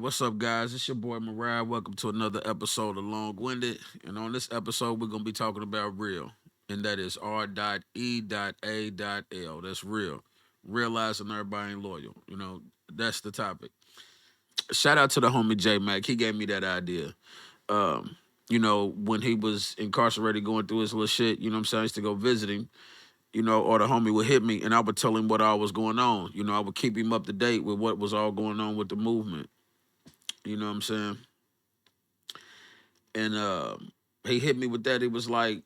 What's up, guys? It's your boy Mariah. Welcome to another episode of Long Winded. And on this episode, we're gonna be talking about real, and that is R.E.A.L. That's real. Realizing everybody ain't loyal. That's the topic. Shout out to the homie J Mac. He gave me that idea. When he was incarcerated going through his little shit, you know what I'm saying? I used to go visit him, or the homie would hit me and I would tell him what all was going on. I would keep him up to date with what was all going on with the movement. You know what I'm saying? And he hit me with that. He was like,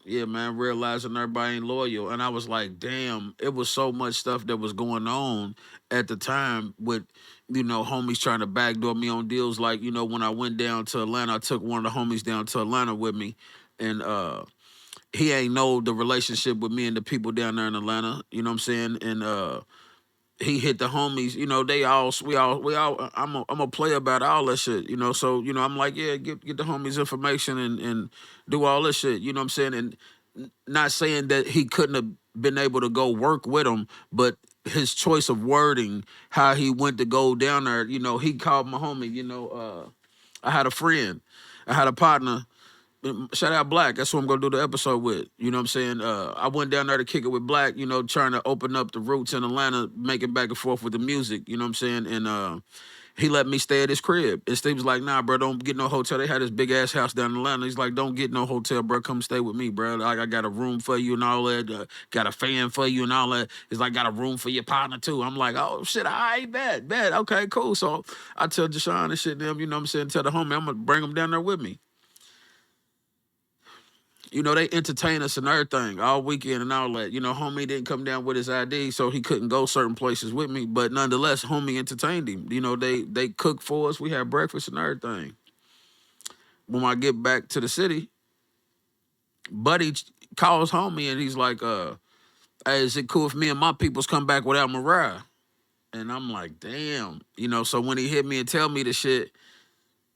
"Yeah, man, realizing everybody ain't loyal." And I was like, "Damn!" It was so much stuff that was going on at the time with, homies trying to backdoor me on deals. Like, when I went down to Atlanta, I took one of the homies down to Atlanta with me, and he ain't know the relationship with me and the people down there in Atlanta. You know what I'm saying? And he hit the homies, they all we all I'm a play about all that shit, so I'm like, yeah, get the homies information and do all this shit, you know what I'm saying? And not saying that he couldn't have been able to go work with him, but his choice of wording, how he went to go down there, he called my homie, I had a friend, I had a partner. Shout out Black. That's who I'm gonna do the episode with. You know what I'm saying? I went down there to kick it with Black, trying to open up the roots in Atlanta, making back and forth with the music, you know what I'm saying? And he let me stay at his crib. And Steve was like, nah, bro, don't get no hotel. They had this big ass house down in Atlanta. He's like, don't get no hotel, bro. Come stay with me, bro. Like, I got a room for you and all that. Got a fan for you and all that. It's like, got a room for your partner too. I'm like, oh shit, I ain't bad. Okay, cool. So I tell Deshaun and shit, them, you know what I'm saying? Tell the homie, I'm gonna bring him down there with me. They entertain us and everything all weekend and all that. Homie didn't come down with his ID, so he couldn't go certain places with me. But nonetheless, homie entertained him. They cooked for us. We had breakfast and everything. When I get back to the city, Buddy calls homie and he's like, hey, is it cool if me and my peoples come back without Mariah? And I'm like, damn. So when he hit me and tell me the shit,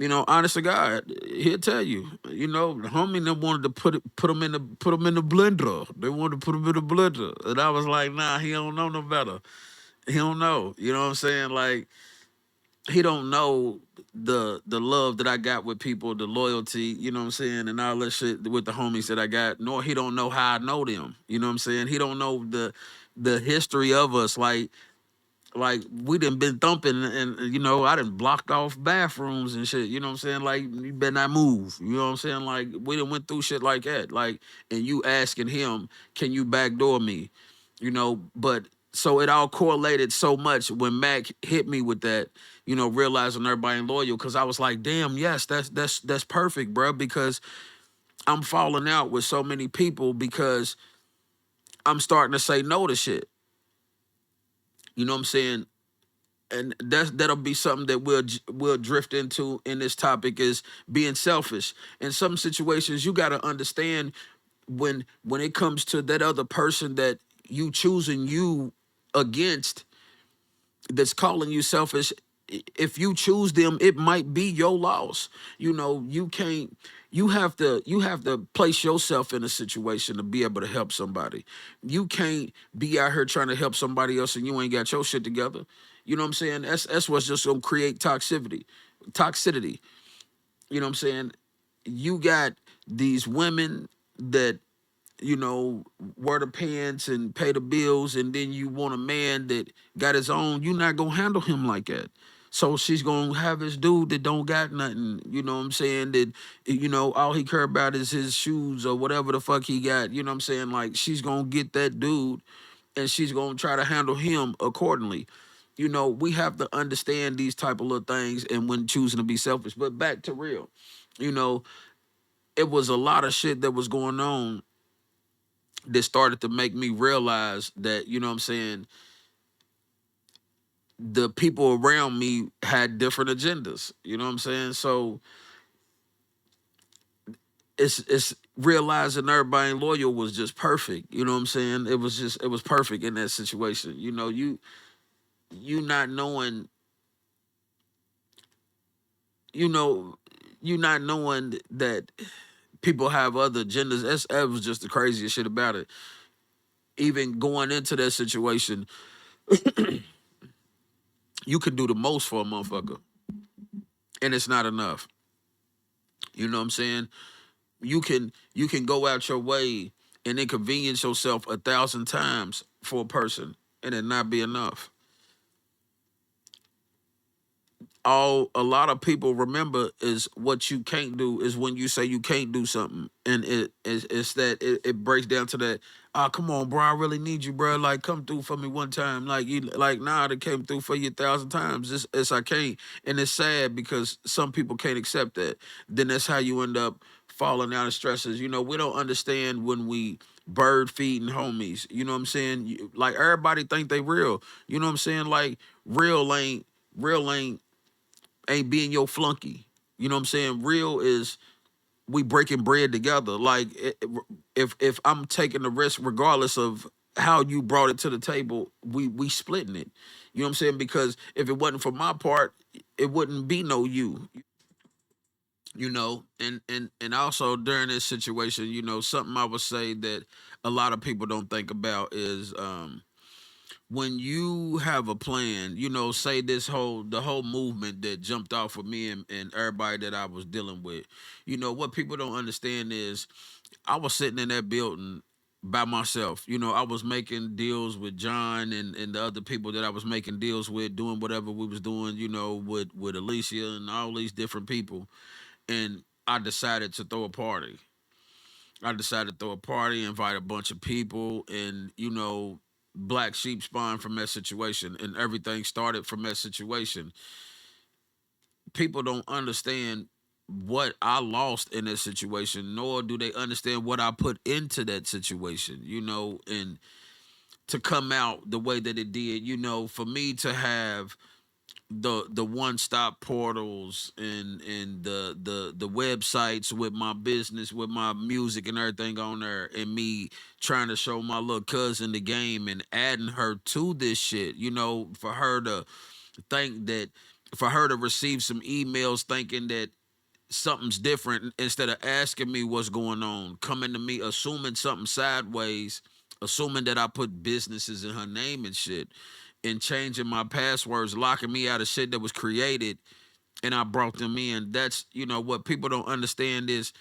honest to God, he'll tell you. The homie them wanted to put him in the blender. They wanted to put him in the blender, and I was like, nah, he don't know no better. He don't know. You know what I'm saying? Like, he don't know the love that I got with people, the loyalty. You know what I'm saying, and all that shit with the homies that I got. Nor he don't know how I know them. You know what I'm saying? He don't know the history of us. Like we done been thumping and I done blocked off bathrooms and shit, you know what I'm saying? Like, you better not move. You know what I'm saying? Like, we done went through shit like that. Like, and you asking him, can you backdoor me? But so it all correlated so much when Mac hit me with that, realizing everybody ain't loyal. Cause I was like, damn, yes, that's perfect, bro. Because I'm falling out with so many people because I'm starting to say no to shit. You know what I'm saying? And that'll be something that we'll drift into in this topic is being selfish. In some situations, you got to understand when it comes to that other person that you choosing you against, that's calling you selfish. If you choose them, it might be your loss. You can't. You have to place yourself in a situation to be able to help somebody. You can't be out here trying to help somebody else and you ain't got your shit together. You know what I'm saying? That's what's just gonna create toxicity. You know what I'm saying? You got these women that wear the pants and pay the bills, and then you want a man that got his own. You're not gonna handle him like that. So she's gonna have this dude that don't got nothing. You know what I'm saying? That all he care about is his shoes or whatever the fuck he got. You know what I'm saying? Like, she's gonna get that dude, and she's gonna try to handle him accordingly. We have to understand these type of little things, and when choosing to be selfish. But back to real, you know, it was a lot of shit that was going on that started to make me realize that, what I'm saying, the people around me had different agendas. You know what I'm saying? So it's realizing everybody loyal was just perfect. You know what I'm saying? It was perfect in that situation. You not knowing, you know, you not knowing that people have other agendas. That was just the craziest shit about it. Even going into that situation, you could do the most for a motherfucker. and it's not enough. You know what I'm saying? You can go out your way and inconvenience yourself 1,000 times for a person and it not be enough. All a lot of people remember is what you can't do is when you say you can't do something, and it's that it breaks down to that. Ah, come on, bro, I really need you, bro. Like, come through for me one time. Like, you like, nah, they came through for you 1,000 times. It's I can't, and it's sad because some people can't accept that. Then that's how you end up falling out of stresses. You know, we don't understand when we bird feeding homies. You know what I'm saying? Like, everybody think they real. You know what I'm saying? Like, real ain't real ain't being your flunky. You know what I'm saying? Real is we breaking bread together. Like, if I'm taking the risk, regardless of how you brought it to the table, we splitting it. You know what I'm saying? Because if it wasn't for my part, it wouldn't be no you. You know, and also during this situation, you know, something I would say that a lot of people don't think about is when you have a plan, you know, say the whole movement that jumped off of me and everybody that I was dealing with, you know, what people don't understand is I was sitting in that building by myself. You know, I was making deals with John and the other people that I was making deals with, doing whatever we was doing, you know, with Alicia and all these different people. And I decided to throw a party. I decided to throw a party, invite a bunch of people, and you know, black sheep spawned from that situation, and everything started from that situation. People don't understand what I lost in that situation, nor do they understand what I put into that situation. You know, and to come out the way that it did, you know, for me to have the one stop portals and the websites with my business, with my music and everything on there, and me trying to show my little cousin the game and adding her to this shit, you know, for her to think that, for her to receive some emails thinking that something's different instead of asking me what's going on, coming to me assuming something sideways, assuming that I put businesses in her name and shit, and changing my passwords, locking me out of shit that was created, and I brought them in. That's, you know, what people don't understand is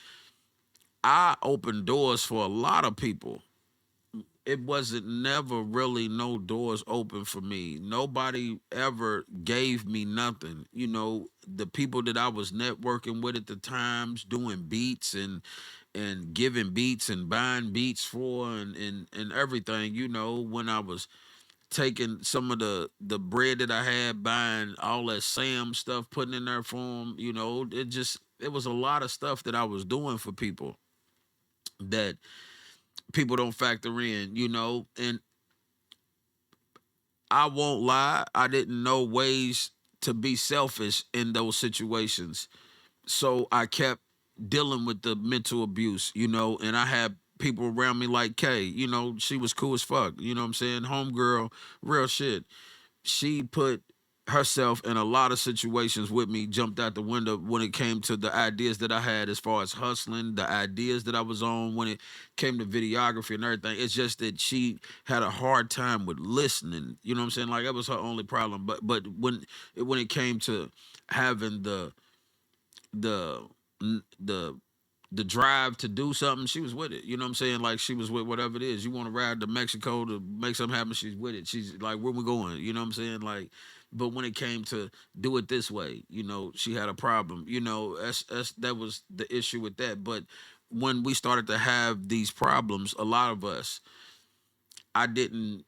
I opened doors for a lot of people. It wasn't never really no doors open for me. Nobody ever gave me nothing. You know, the people that I was networking with at the times, doing beats and giving beats and buying beats for and everything, you know, when I was taking some of the bread that I had, buying all that Sam stuff, putting in there for them, you know, it was a lot of stuff that I was doing for people that people don't factor in, you know. And I won't lie, I didn't know ways to be selfish in those situations. So I kept dealing with the mental abuse, you know, and I had people around me like Kay, you know, she was cool as fuck, you know what I'm saying? Homegirl, real shit. She put herself in a lot of situations with me, jumped out the window when it came to the ideas that I had as far as hustling, the ideas that I was on when it came to videography and everything. It's just that she had a hard time with listening. You know what I'm saying? Like, that was her only problem. But when it came to having the the the drive to do something, she was with it. You know what I'm saying? Like, she was with whatever it is. You want to ride to Mexico to make something happen, she's with it. She's like, where we going? You know what I'm saying? Like, but when it came to do it this way, you know, she had a problem. You know, that was the issue with that. But when we started to have these problems, a lot of us, I didn't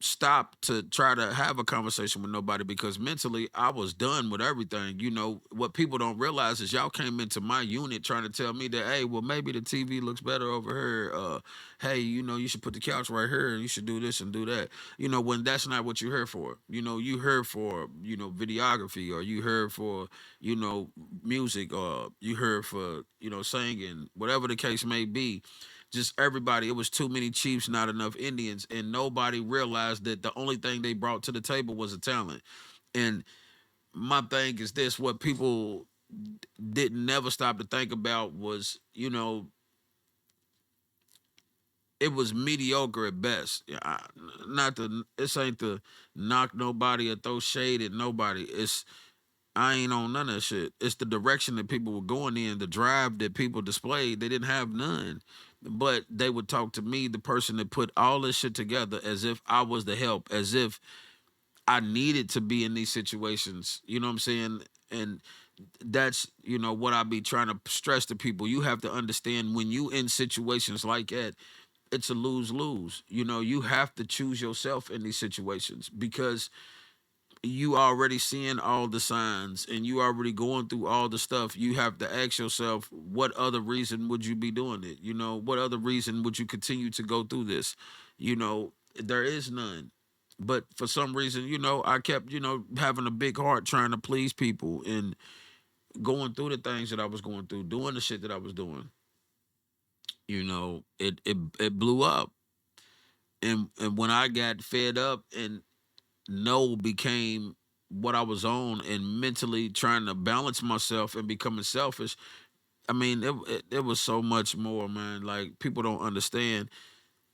stop to try to have a conversation with nobody because mentally I was done with everything. You know, what people don't realize is y'all came into my unit trying to tell me that, hey, well, maybe the TV looks better over here. Hey, you know, you should put the couch right here and you should do this and do that. You know, when that's not what you're here for. You know, you here for, you know, videography, or you here for, you know, music, or you here for, you know, singing, whatever the case may be. Just everybody, it was too many Chiefs, not enough Indians, and nobody realized that the only thing they brought to the table was a talent. And my thing is this: what people didn't never stop to think about was, you know, it was mediocre at best. Yeah, not to, this ain't to knock nobody or throw shade at nobody. I ain't on none of that shit. It's the direction that people were going in, the drive that people displayed. They didn't have none. But they would talk to me, the person that put all this shit together, as if I was the help, as if I needed to be in these situations. You know what I'm saying? And that's, what I be trying to stress to people. You have to understand when you in situations like that, it's a lose-lose. You have to choose yourself in these situations because you already seeing all the signs and you already going through all the stuff. You have to ask yourself, what other reason would you be doing it? What other reason would you continue to go through this? There is none. But for some reason, I kept, having a big heart trying to please people and going through the things that I was going through, doing the shit that I was doing. It blew up. And when I got fed up and no became what I was on and mentally trying to balance myself and becoming selfish. I mean, it was so much more, man. Like people don't understand.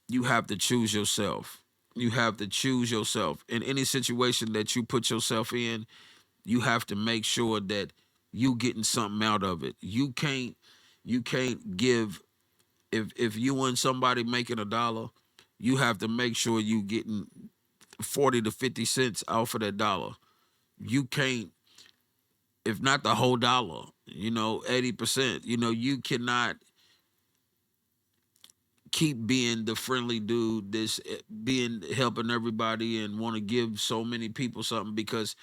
You have to choose yourself. You have to choose yourself in any situation that you put yourself in. You have to make sure that you getting something out of it. You can't give if you and somebody making $1, you have to make sure you getting 40 to 50 cents off of that dollar. You can't, if not the whole dollar, 80%. You cannot keep being the friendly dude that's being helping everybody and want to give so many people something because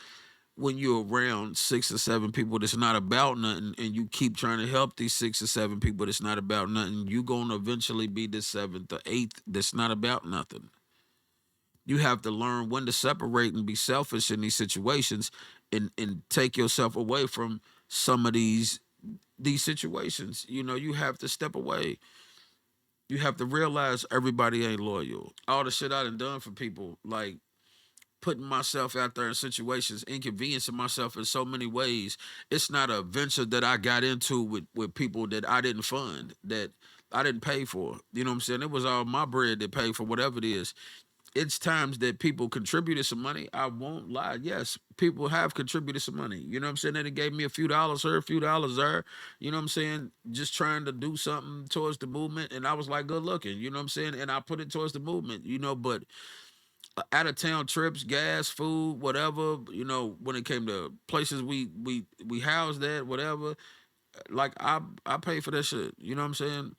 when you're around 6 or 7 people that's not about nothing and you keep trying to help these 6 or 7 people that's not about nothing, you gonna eventually be the seventh or eighth that's not about nothing. You have to learn when to separate and be selfish in these situations and take yourself away from some of these situations. You have to step away. You have to realize everybody ain't loyal. All the shit I done for people, like putting myself out there in situations, inconveniencing myself in so many ways. It's not a venture that I got into with people that I didn't fund, that I didn't pay for. You know what I'm saying? It was all my bread that paid for whatever it is. It's times that people contributed some money. I won't lie. Yes, people have contributed some money. You know what I'm saying? They gave me a few dollars here, a few dollars there. You know what I'm saying? Just trying to do something towards the movement. And I was like, good looking. You know what I'm saying? And I put it towards the movement, but out of town trips, gas, food, whatever, when it came to places we housed at, whatever, like I pay for that shit. You know what I'm saying?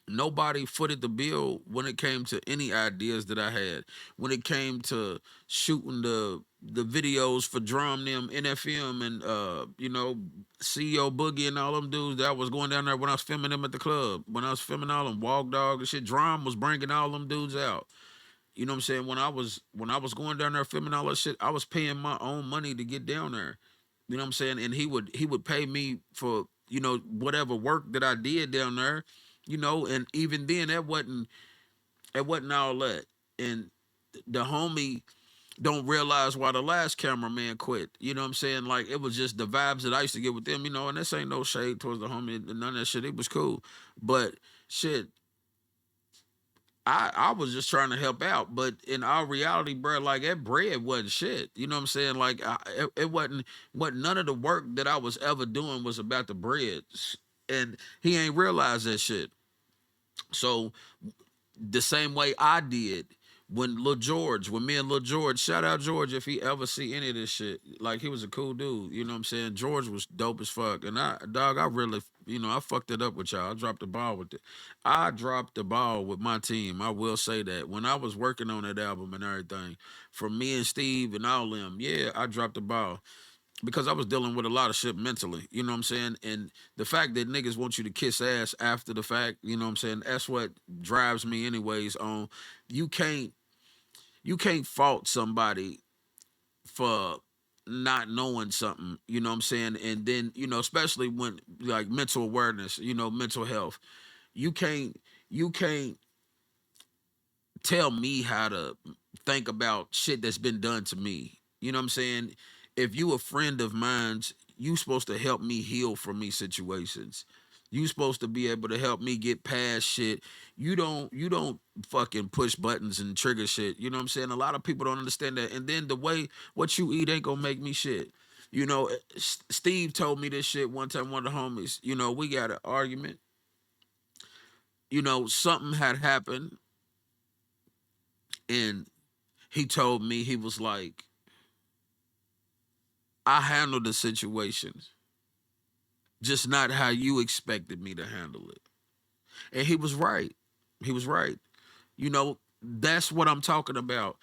Nobody footed the bill when it came to any ideas that I had. When it came to shooting the videos for Drum them, NFM and CEO Boogie and all them dudes that I was going down there when I was filming them at the club. When I was filming all them Walk Dog and shit, Drum was bringing all them dudes out. You know what I'm saying? When I was going down there filming all that shit, I was paying my own money to get down there. You know what I'm saying? And he would pay me for, whatever work that I did down there, and even then that wasn't all that. And the homie don't realize why the last cameraman quit. You know what I'm saying? Like it was just the vibes that I used to get with them, and this ain't no shade towards the homie, none of that shit. It was cool. But shit, I was just trying to help out, but in our reality, bro, like that bread wasn't shit. You know what I'm saying? Like it wasn't what none of the work that I was ever doing was about the bread, and he ain't realized that shit. So the same way I did when me and Lil George, shout out George if he ever see any of this shit. Like he was a cool dude, you know what I'm saying? George was dope as fuck. And I really, I fucked it up with y'all. I dropped the ball with it. I dropped the ball with my team. I will say that. When I was working on that album and everything, from me and Steve and all them, yeah, I dropped the ball because I was dealing with a lot of shit mentally, you know what I'm saying? And the fact that niggas want you to kiss ass after the fact, you know what I'm saying? That's what drives me anyways on you can't you can't fault somebody for not knowing something, you know what I'm saying? And then, especially when like mental awareness, mental health. You can't tell me how to think about shit that's been done to me. You know what I'm saying? If you a friend of mine's, you supposed to help me heal from these situations. You supposed to be able to help me get past shit. You don't fucking push buttons and trigger shit. You know what I'm saying? A lot of people don't understand that. And then the way what you eat ain't gonna make me shit. You know, Steve told me this shit one time. One of the homies, you know, we got an argument. You know, something had happened, and he told me, he was like, I handled the situation, just not how you expected me to handle it. And he was right. He was right. You know, that's what I'm talking about.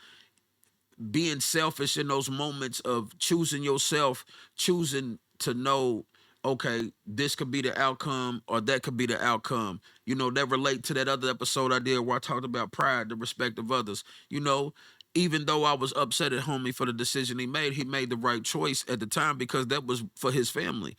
Being selfish in those moments of choosing yourself, choosing to know, okay, this could be the outcome or that could be the outcome. You know, that relate to that other episode I did where I talked about pride, the respect of others. You know, even though I was upset at homie for the decision he made the right choice at the time because that was for his family.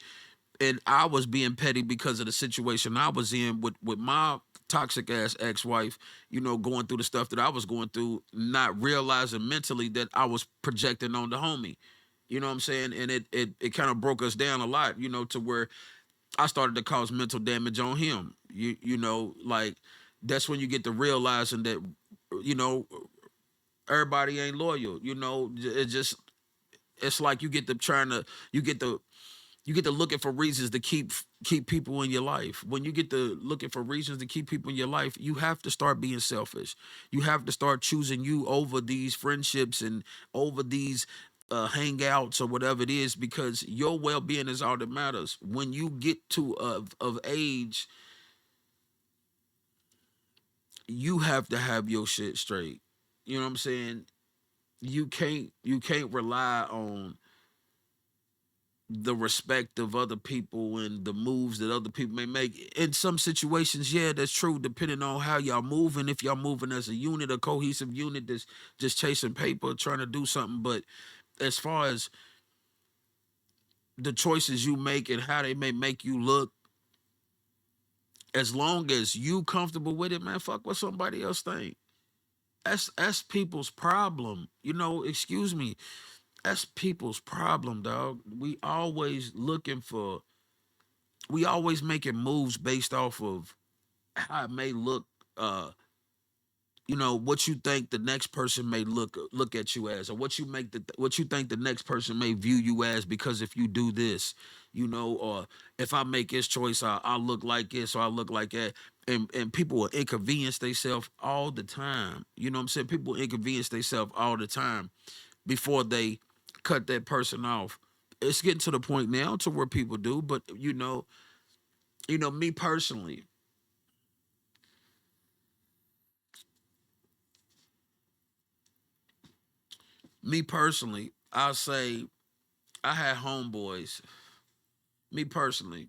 And I was being petty because of the situation I was in with my toxic ass ex-wife, you know, going through the stuff that I was going through, not realizing mentally that I was projecting on the homie. You know what I'm saying? And it kind of broke us down a lot, you know, to where I started to cause mental damage on him. You know, like that's when you get to realizing that, you know, everybody ain't loyal. You know, it just it's like you get to trying to you get to looking for reasons to keep people in your life. When you get to looking for reasons to keep people in your life, you have to start being selfish. You have to start choosing you over these friendships and over these hangouts or whatever it is, because your well-being is all that matters. When you get to of age, you have to have your shit straight. You know what I'm saying? You can't rely on the respect of other people and the moves that other people may make. In some situations, yeah, that's true, depending on how y'all moving. If y'all moving as a unit, a cohesive unit that's just chasing paper, trying to do something. But as far as the choices you make and how they may make you look, as long as you comfortable with it, man, fuck what somebody else think. That's people's problem. You know, excuse me. That's people's problem, dog. We always making moves based off of how it may look, uh you know, what you think the next person may look at you as, or what you think the next person may view you as, because if you do this, you know, or if I make this choice, I'll look like this or I look like that. And people will inconvenience themselves all the time. You know what I'm saying? People inconvenience themselves all the time before they cut that person off. It's getting to the point now to where people do, but me personally, I'll say I had homeboys. Me personally,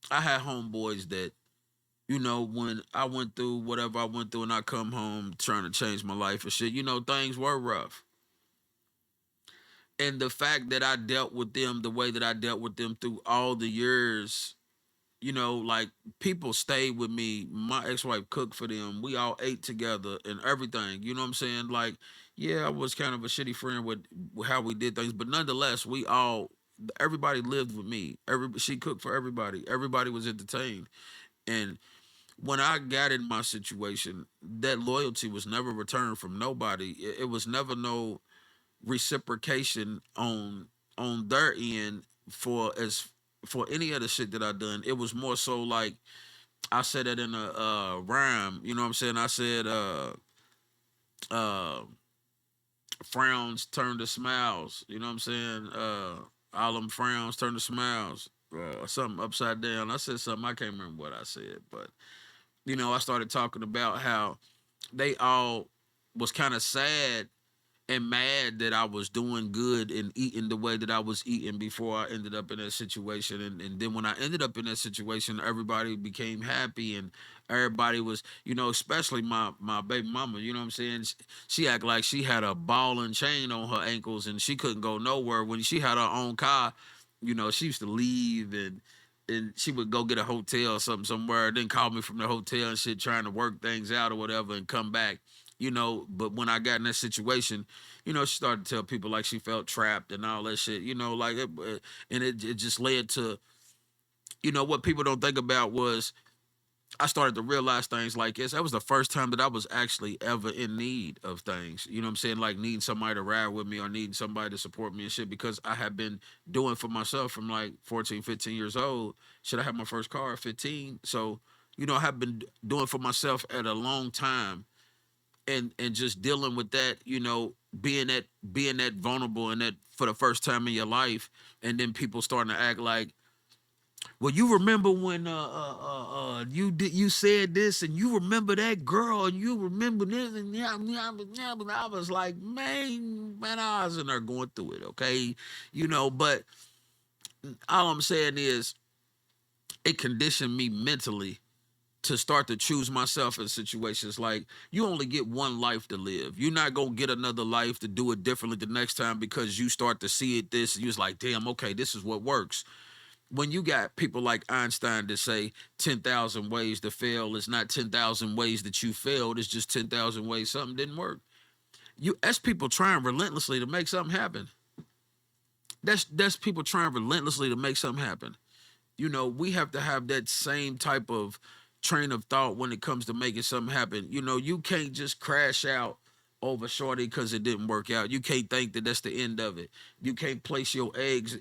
I had homeboys that, when I went through whatever I went through and I come home trying to change my life and shit, things were rough. And the fact that I dealt with them the way that I dealt with them through all the years, like, people stayed with me. My ex-wife cooked for them. We all ate together and everything. You know what I'm saying? Like, yeah, I was kind of a shitty friend with how we did things, but nonetheless, everybody lived with me. She cooked for everybody. Everybody was entertained. And when I got in my situation, that loyalty was never returned from nobody. It was never no reciprocation on their end for any of the shit that I done. It was more so like I said it in a rhyme. You know what I'm saying? I said uh frowns turn to smiles. You know what I'm saying? All them frowns turn to smiles. Something upside down. I said something, I can't remember what I said, but I started talking about how they all was kind of sad and mad that I was doing good and eating the way that I was eating before I ended up in that situation. And then when I ended up in that situation, everybody became happy and everybody was, especially my baby mama, you know what I'm saying? She act like she had a ball and chain on her ankles and she couldn't go nowhere. When she had her own car, she used to leave and she would go get a hotel or something somewhere, then call me from the hotel and shit, trying to work things out or whatever and come back. But when I got in that situation, she started to tell people like she felt trapped and all that shit, like and it just led to, what people don't think about was I started to realize things like this. That was the first time that I was actually ever in need of things. You know what I'm saying? Like needing somebody to ride with me or needing somebody to support me and shit because I had been doing for myself from like 14, 15 years old. Should I have my first car at 15? So, I have been doing for myself at a long time and just dealing with that, being that vulnerable and that for the first time in your life and then people starting to act like, well, you remember when you said this, and you remember that girl, and you remember this, and yeah, but I was like, man, I was in there going through it, okay, But all I'm saying is, it conditioned me mentally to start to choose myself in situations like you only get one life to live. You're not gonna get another life to do it differently the next time because you start to see it this. You was like, damn, okay, this is what works when you got people like Einstein that say 10,000 ways to fail is not 10,000 ways that you failed, it's just 10,000 ways something didn't work. That's people trying relentlessly to make something happen. That's people trying relentlessly to make something happen. We have to have that same type of train of thought when it comes to making something happen. You can't just crash out over shorty because it didn't work out. You can't think that that's the end of it. You can't place your eggs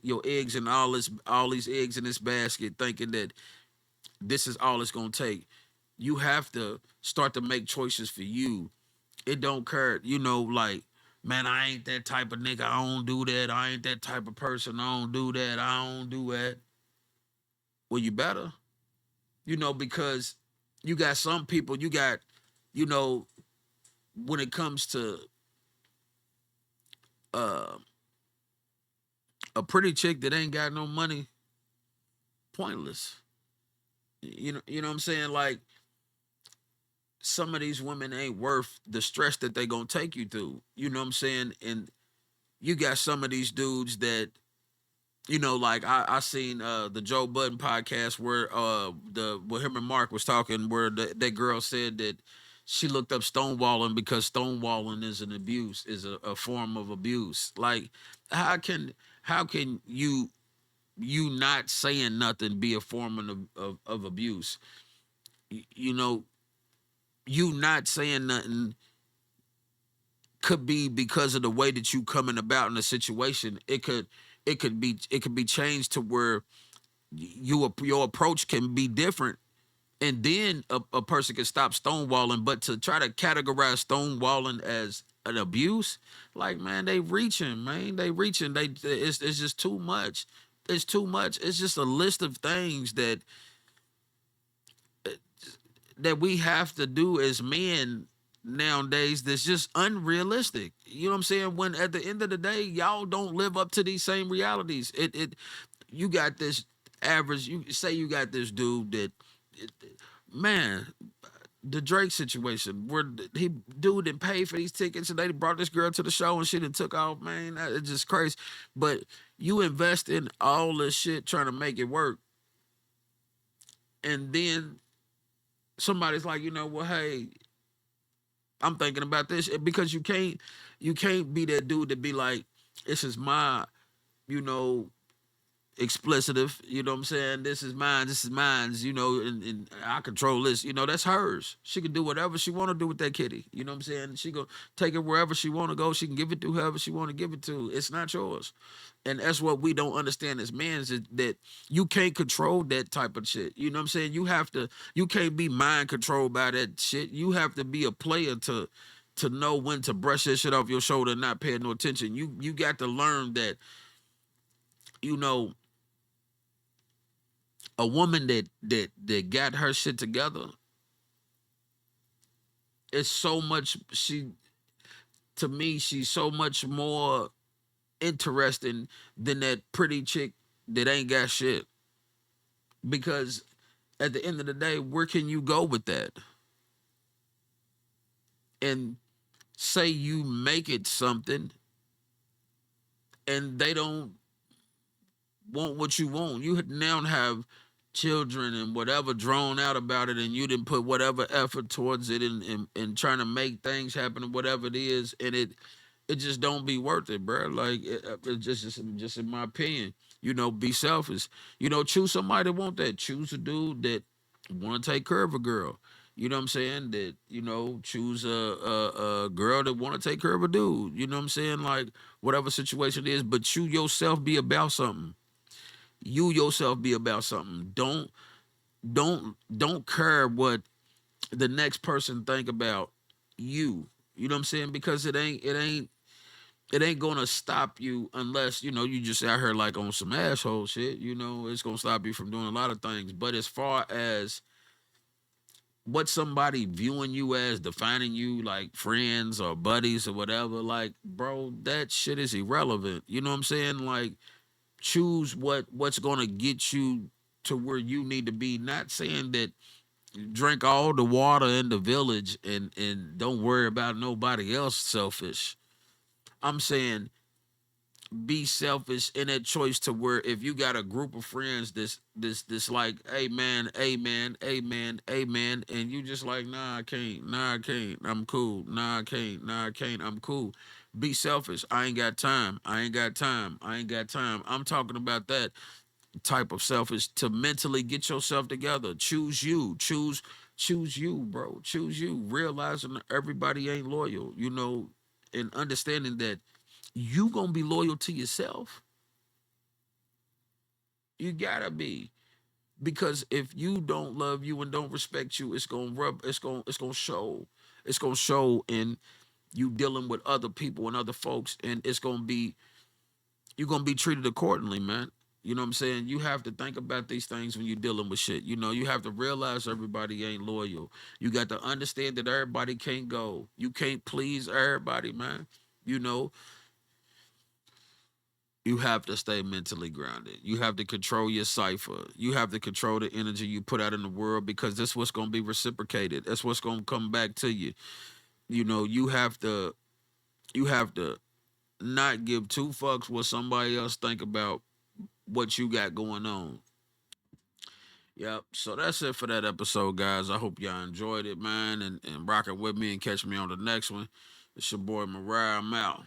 and all these eggs in this basket thinking that this is all it's gonna take. You have to start to make choices for you. It don't care, like, man, I ain't that type of nigga. I don't do that. I ain't that type of person. I don't do that. I don't do that. Well, you better, because you got some people, you know, when it comes to uh, a pretty chick that ain't got no money, pointless. You know what I'm saying? Like, some of these women ain't worth the stress that they gonna take you through. You know what I'm saying? And you got some of these dudes that, like I seen the Joe Budden podcast where the where him and Mark was talking, where that girl said that she looked up stonewalling because stonewalling is an abuse, is a form of abuse. Like, how can how can you not saying nothing be a form of abuse? You know, you not saying nothing could be because of the way that you coming about in a situation. It could be changed to where your approach can be different, and then a person can stop stonewalling. But to try to categorize stonewalling as an abuse, like, man, they reaching, man, they reaching. It's just too much. It's too much. It's just a list of things that we have to do as men nowadays that's just unrealistic. You know what I'm saying? When at the end of the day, y'all don't live up to these same realities. You got this average, you say you got this dude that, man, the Drake situation where he dude didn't pay for these tickets and they brought this girl to the show and shit and took off, man. It's just crazy. But you invest in all this shit trying to make it work, and then somebody's like, well, hey, I'm thinking about this, because you can't be that dude to be like, this is my, you know, explicitive, you know what I'm saying? This is mine, and I control this. That's hers. She can do whatever she wanna do with that kitty. You know what I'm saying? She go take it wherever she wanna go. She can give it to whoever she wanna give it to. It's not yours. And that's what we don't understand as men, is that you can't control that type of shit. You know what I'm saying? You can't be mind controlled by that shit. You have to be a player to know when to brush that shit off your shoulder and not pay no attention. You got to learn that, you know, a woman that got her shit together is so much, to me, she's so much more interesting than that pretty chick that ain't got shit. Because at the end of the day, where can you go with that? And say you make it something and they don't want what you want. You now have children and whatever drawn out about it, and you didn't put whatever effort towards it, and trying to make things happen or whatever it is, and it just don't be worth it, bro. Like, it just in my opinion, be selfish. Choose somebody that want that. Choose a dude that want to take care of a girl. You know what I'm saying? That, choose a girl that want to take care of a dude. You know what I'm saying? Like, whatever situation it is, but you yourself be about something. You yourself be about something. Don't care what the next person think about you. You know what I'm saying? Because it ain't gonna stop you unless you just out here like on some asshole shit. It's gonna stop you from doing a lot of things. But as far as what somebody viewing you as, defining you like friends or buddies or whatever, like, bro, that shit is irrelevant. You know what I'm saying? Like, choose what's gonna get you to where you need to be. Not saying that drink all the water in the village and don't worry about nobody else selfish. I'm saying be selfish in that choice to where if you got a group of friends this like, hey man, hey man, hey man, hey man, and you just like, nah, I can't, nah, I can't, I'm cool, nah, I can't, nah, I can't, I'm cool. Be selfish. I ain't got time. I ain't got time. I ain't got time. I'm talking about that type of selfish to mentally get yourself together. Choose you. Choose you, bro. Choose you. Realizing that everybody ain't loyal, and understanding that you gonna be loyal to yourself. You gotta be. Because if you don't love you and don't respect you, it's gonna show. It's gonna show in you dealing with other people and other folks, and you're gonna be treated accordingly, man. You know what I'm saying? You have to think about these things when you're dealing with shit. You have to realize everybody ain't loyal. You got to understand that everybody can't go. You can't please everybody, man. You know, you have to stay mentally grounded. You have to control your cipher. You have to control the energy you put out in the world because that's what's gonna be reciprocated. That's what's gonna come back to you. You have to not give two fucks what somebody else think about what you got going on. Yep. So that's it for that episode, guys. I hope y'all enjoyed it, man, and rocking with me and catch me on the next one. It's your boy Mariah. I'm out.